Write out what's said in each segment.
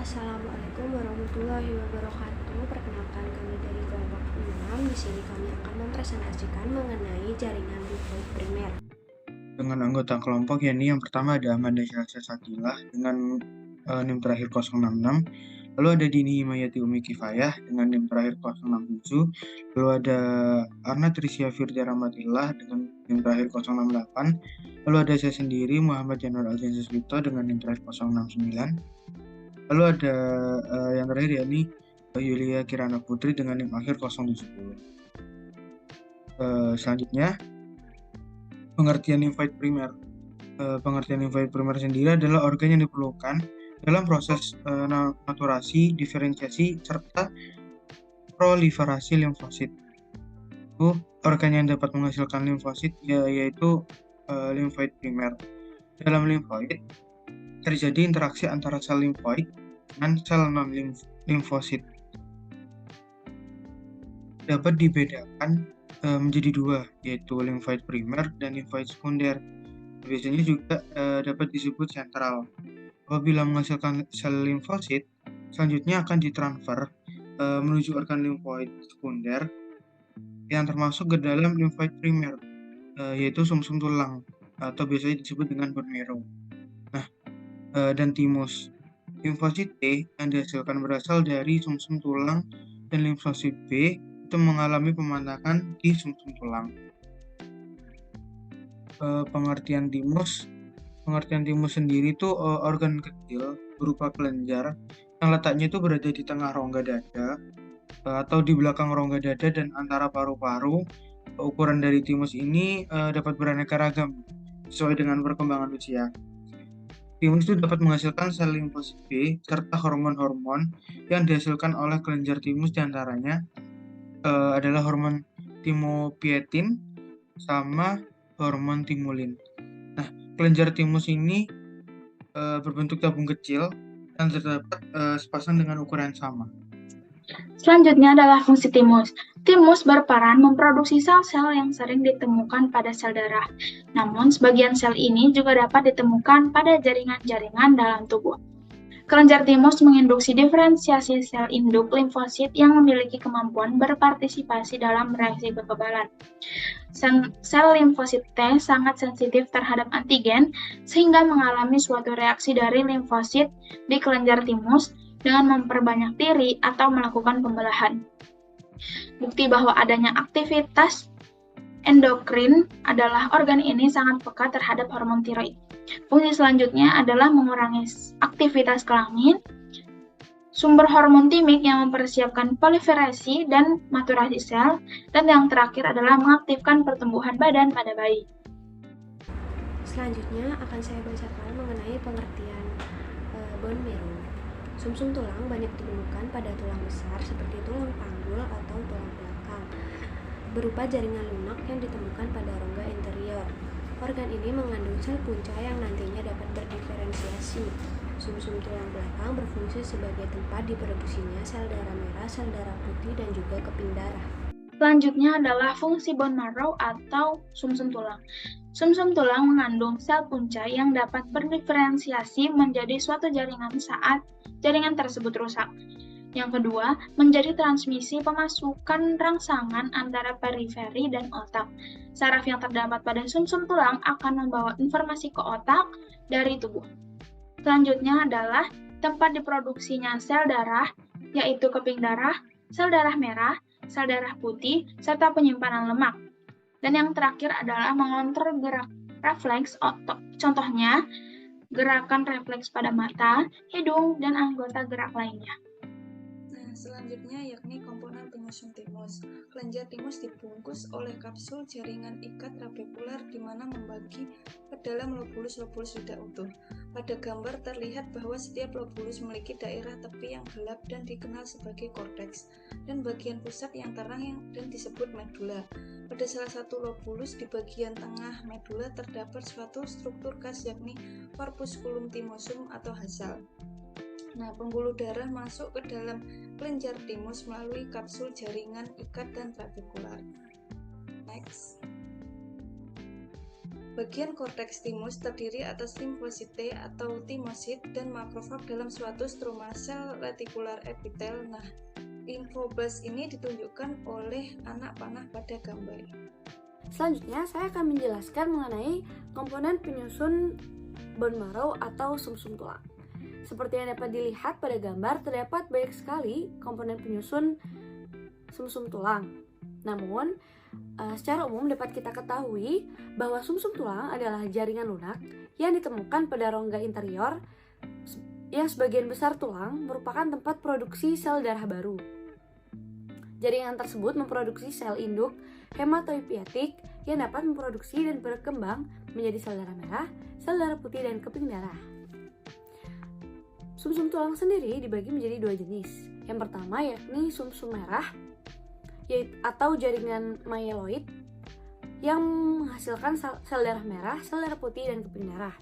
Assalamualaikum warahmatullahi wabarakatuh. Perkenalkan, kami dari kelompok 6. Di sini kami akan mempresentasikan mengenai jaringan lymphoid primer. Dengan anggota kelompok yakni yang pertama ada Amanda Syalsa Sakilah dengan NIM terakhir 066, lalu ada Dini Himayati Umi Kifayah dengan NIM terakhir 067, lalu ada Arna Trisya Firda Rahmatillah dengan NIM terakhir 068, lalu ada saya sendiri Muhammad Januar Aljansus Lipto dengan NIM terakhir 069, lalu ada yang terakhir yakni Yulia Kirana Putri dengan NIM akhir 070. Selanjutnya pengertian lymphoid primer. Pengertian lymphoid primer sendiri adalah organ yang diperlukan dalam proses naturasi, diferensiasi, serta proliferasi limfosit. Organ yang dapat menghasilkan limfosit yaitu lymphoid primer. Dalam lymphoid terjadi interaksi antara sel lymphoid dengan sel non-limfosit. Dapat dibedakan menjadi dua, yaitu lymphoid primer dan lymphoid sekunder. Biasanya juga dapat disebut sentral. Apabila menghasilkan sel limfosit, selanjutnya akan ditransfer menuju organ limfoid sekunder yang termasuk ke dalam lymphoid primer, yaitu sumsum tulang atau biasanya disebut dengan bone marrow. Dan timus. Limfosit T yang dihasilkan berasal dari sumsum tulang dan limfosit B itu mengalami pemanakan di sumsum tulang. Pengertian timus sendiri itu organ kecil berupa kelenjar yang letaknya itu berada di tengah rongga dada atau di belakang rongga dada dan antara paru-paru. Ukuran dari timus ini dapat beraneka ragam sesuai dengan perkembangan usia. Timus itu dapat menghasilkan sel limfosit B serta hormon-hormon yang dihasilkan oleh kelenjar timus, diantaranya adalah hormon timopietin sama hormon timulin. Nah, kelenjar timus ini berbentuk tabung kecil dan terdapat sepasang dengan ukuran sama. Selanjutnya adalah fungsi timus. Timus berperan memproduksi sel-sel yang sering ditemukan pada sel darah. Namun, sebagian sel ini juga dapat ditemukan pada jaringan-jaringan dalam tubuh. Kelenjar timus menginduksi diferensiasi sel induk limfosit yang memiliki kemampuan berpartisipasi dalam reaksi kekebalan. Sel limfosit T sangat sensitif terhadap antigen sehingga mengalami suatu reaksi dari limfosit di kelenjar timus dengan memperbanyak diri atau melakukan pembelahan. Bukti bahwa adanya aktivitas endokrin adalah organ ini sangat peka terhadap hormon tiroid. Fungsi selanjutnya adalah mengurangi aktivitas kelamin, sumber hormon timik yang mempersiapkan proliferasi dan maturasi sel, dan yang terakhir adalah mengaktifkan pertumbuhan badan pada bayi. Selanjutnya akan saya bacakan mengenai pengertian bone marrow. Sumsum tulang banyak ditemukan pada tulang besar seperti tulang panggul atau tulang belakang, berupa jaringan lunak yang ditemukan pada rongga interior. Organ ini mengandung sel punca yang nantinya dapat berdiferensiasi. Sumsum tulang belakang berfungsi sebagai tempat diproduksinya sel darah merah, sel darah putih, dan juga keping darah. Selanjutnya adalah fungsi bone marrow atau sumsum tulang. Sumsum tulang mengandung sel punca yang dapat berdiferensiasi menjadi suatu jaringan saat jaringan tersebut rusak. Yang kedua, menjadi transmisi pemasukan rangsangan antara periferi dan otak. Saraf yang terdapat pada sumsum tulang akan membawa informasi ke otak dari tubuh. Selanjutnya adalah tempat diproduksinya sel darah, yaitu keping darah, sel darah merah, sel darah putih, serta penyimpanan lemak. Dan yang terakhir adalah mengontrol gerak refleks otot. Contohnya, gerakan refleks pada mata, hidung, dan anggota gerak lainnya. Selanjutnya yakni komponen penyusun timus. Kelenjar timus dibungkus oleh kapsul jaringan ikat trabekular di mana membagi ke dalam lobulus-lobulus tidak utuh. Pada gambar terlihat bahwa setiap lobulus memiliki daerah tepi yang gelap dan dikenal sebagai korteks, dan bagian pusat yang terang dan disebut medula. Pada salah satu lobulus di bagian tengah medula terdapat suatu struktur khas yakni corpusculum timosum atau hasal. Nah, pembuluh darah masuk ke dalam kelenjar timus melalui kapsul jaringan ikat dan trabekular. Next. Bagian korteks timus terdiri atas limfosite atau timosit dan makrofag dalam suatu stroma sel retikular epitel. Nah, infoblast ini ditunjukkan oleh anak panah pada gambar. Selanjutnya, saya akan menjelaskan mengenai komponen penyusun bone marrow atau sumsum tulang. Seperti yang dapat dilihat pada gambar, terdapat banyak sekali komponen penyusun sumsum tulang. Namun, secara umum dapat kita ketahui bahwa sumsum tulang adalah jaringan lunak yang ditemukan pada rongga interior yang sebagian besar tulang merupakan tempat produksi sel darah baru. Jaringan tersebut memproduksi sel induk hematopoietik yang dapat memproduksi dan berkembang menjadi sel darah merah, sel darah putih, dan keping darah. Sumsum tulang sendiri dibagi menjadi dua jenis. Yang pertama yakni sumsum merah atau jaringan myeloid yang menghasilkan sel darah merah, sel darah putih, dan keping darah.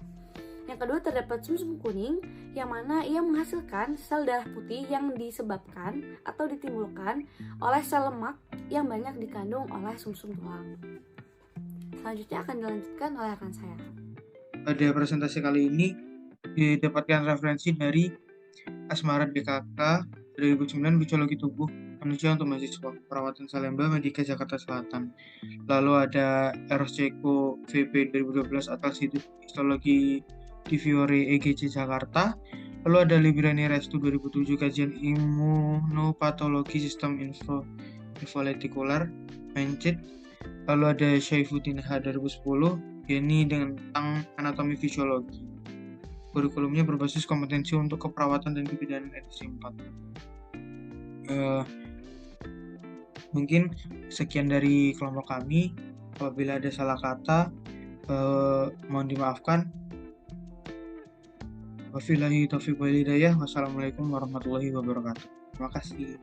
Yang kedua terdapat sumsum kuning yang mana ia menghasilkan sel darah putih yang disebabkan atau ditimbulkan oleh sel lemak yang banyak dikandung oleh sumsum tulang. Selanjutnya akan dilanjutkan oleh rekan saya. Pada presentasi kali ini didapatkan referensi dari Asmara DKK 2009 Fisiologi Tubuh Manusia untuk Mahasiswa Perawatan Salemba Medika Jakarta Selatan. Lalu ada Eros Ceko VP 2012 Atlas Histologi di Fiore EGC Jakarta. Lalu ada Librani Restu 2007 Kajian Imunopatologi Sistem Infoletikular Mencit. Lalu ada Syaifuddin H 2010 ini tentang anatomi fisiologi. Kurikulumnya berbasis kompetensi untuk keperawatan dan kebidanan edisi 4. Mungkin sekian dari kelompok kami. Apabila ada salah kata, mohon dimaafkan. Wabillahi taufiq wal hidayah. Wassalamualaikum warahmatullahi wabarakatuh. Terima kasih.